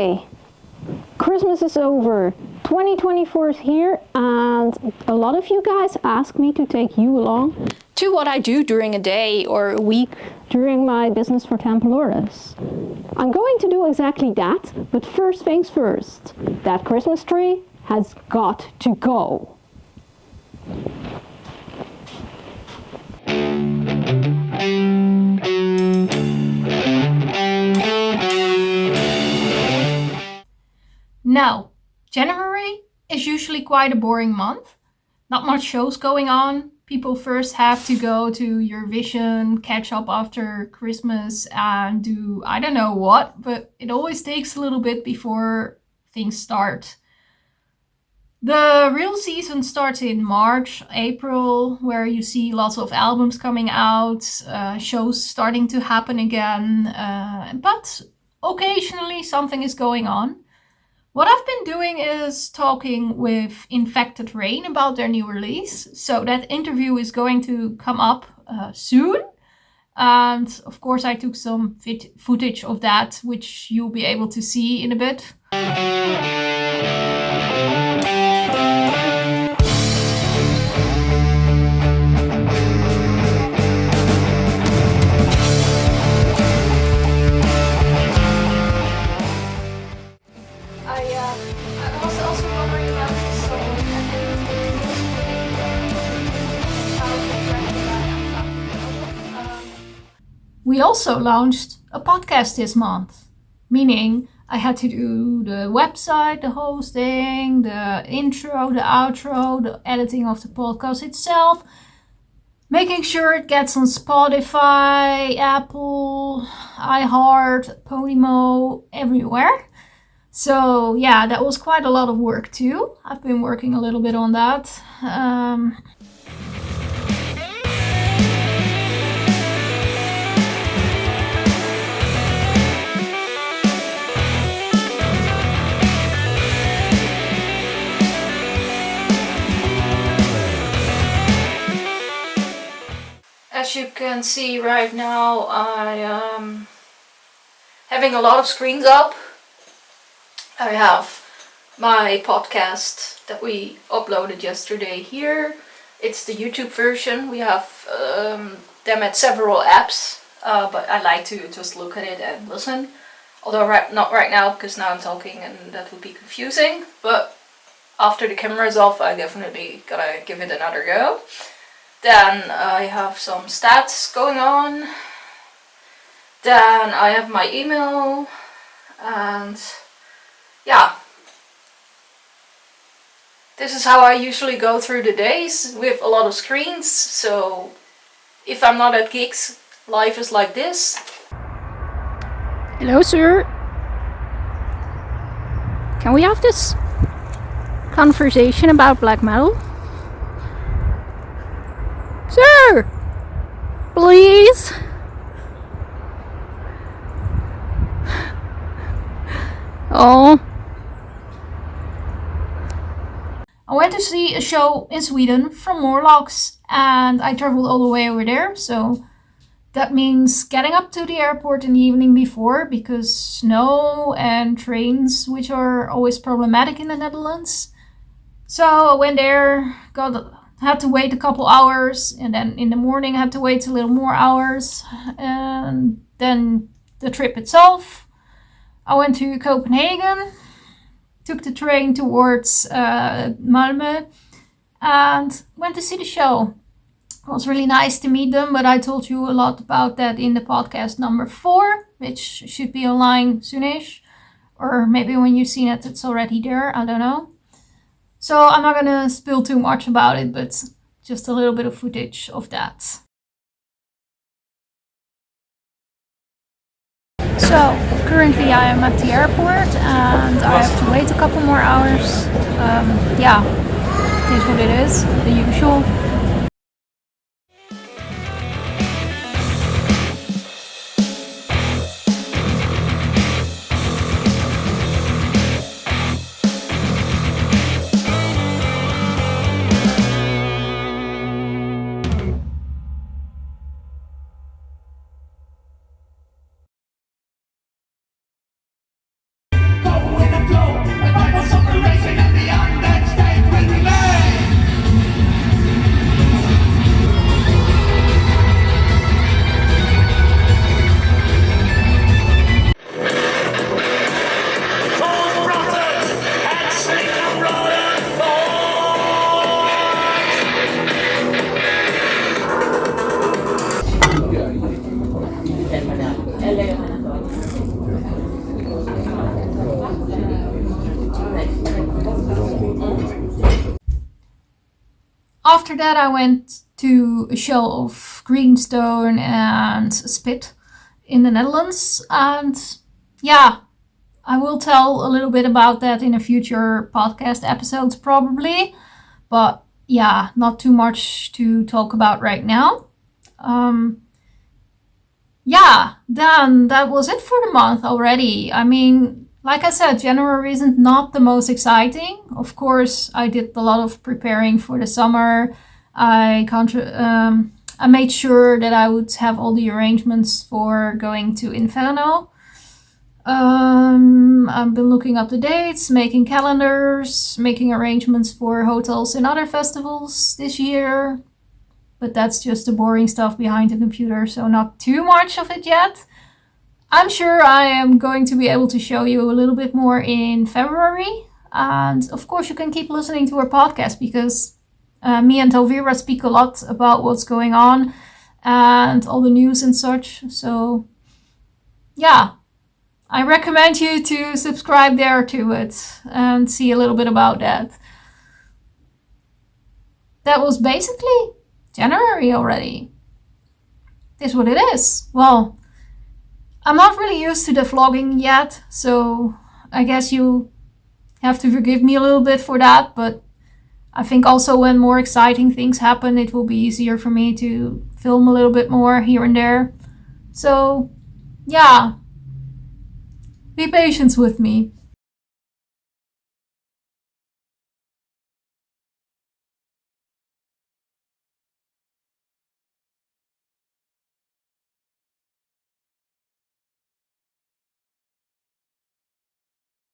Okay, Christmas is over. 2024 is here, and a lot of you guys ask me to take you along to what I do during a day or a week during my business for Templores. I'm going to do exactly that, but first things first. That Christmas tree has got to go. Now, January is usually quite a boring month. Not much shows going on. People first have to go to Eurovision, catch up after Christmas, and do I don't know what, but it always takes a little bit before things start. The real season starts in March, April, where you see lots of albums coming out, shows starting to happen again, but occasionally something is going on. What I've been doing is talking with Infected Rain about their new release. So that interview is going to come up soon. And of course I took some footage of that, which you'll be able to see in a bit. I was also wondering about this song. We also launched a podcast this month, meaning I had to do the website, the hosting, the intro, the outro, the editing of the podcast itself, making sure it gets on Spotify, Apple, iHeart, Podimo, everywhere. So yeah, that was quite a lot of work too. I've been working a little bit on that. As you can see right now, I am having a lot of screens up. I have my podcast that we uploaded yesterday here. It's the YouTube version. We have them at several apps, but I like to just look at it and listen. Although not right now, because now I'm talking and that would be confusing. But after the camera is off, I definitely gotta give it another go. Then I have some stats going on. Then I have my email, and yeah, this is how I usually go through the days, with a lot of screens. So if I'm not at gigs, life is like this. Hello, sir. Can we have this conversation about black metal? Sir! Please! Oh. I went to see a show in Sweden from Morlocks, and I traveled all the way over there, so that means getting up to the airport in the evening before, because snow and trains, which are always problematic in the Netherlands. So I went there, had to wait a couple hours, and then in the morning I had to wait a little more hours, and then the trip itself. I went to Copenhagen, took the train towards Malmö, and went to see the show. It was really nice to meet them, but I told you a lot about that in the podcast number 4, which should be online soonish. Or maybe when you've seen it, it's already there, I don't know. So I'm not gonna spill too much about it, but just a little bit of footage of that. So currently I am at the airport and I have to wait a couple more hours. Yeah, it is what it is, the usual. after that, I went to a show of greenstone and spit in the Netherlands. And yeah, I will tell a little bit about that in a future podcast episodes probably. But yeah, not too much to talk about right now. Yeah, then that was it for the month already. I mean, like I said, January isn't not the most exciting. Of course, I did a lot of preparing for the summer. I made sure that I would have all the arrangements for going to Inferno. I've been looking up the dates, making calendars, making arrangements for hotels and other festivals this year. But that's just the boring stuff behind the computer, so not too much of it yet. I'm sure I am going to be able to show you a little bit more in February. And of course, you can keep listening to our podcast because me and Elvira speak a lot about what's going on and all the news and such. So yeah, I recommend you to subscribe there to it and see a little bit about that. That was basically January already. This is what it is. Well, I'm not really used to the vlogging yet, so I guess you have to forgive me a little bit for that, but I think also when more exciting things happen, it will be easier for me to film a little bit more here and there. So, yeah, be patient with me.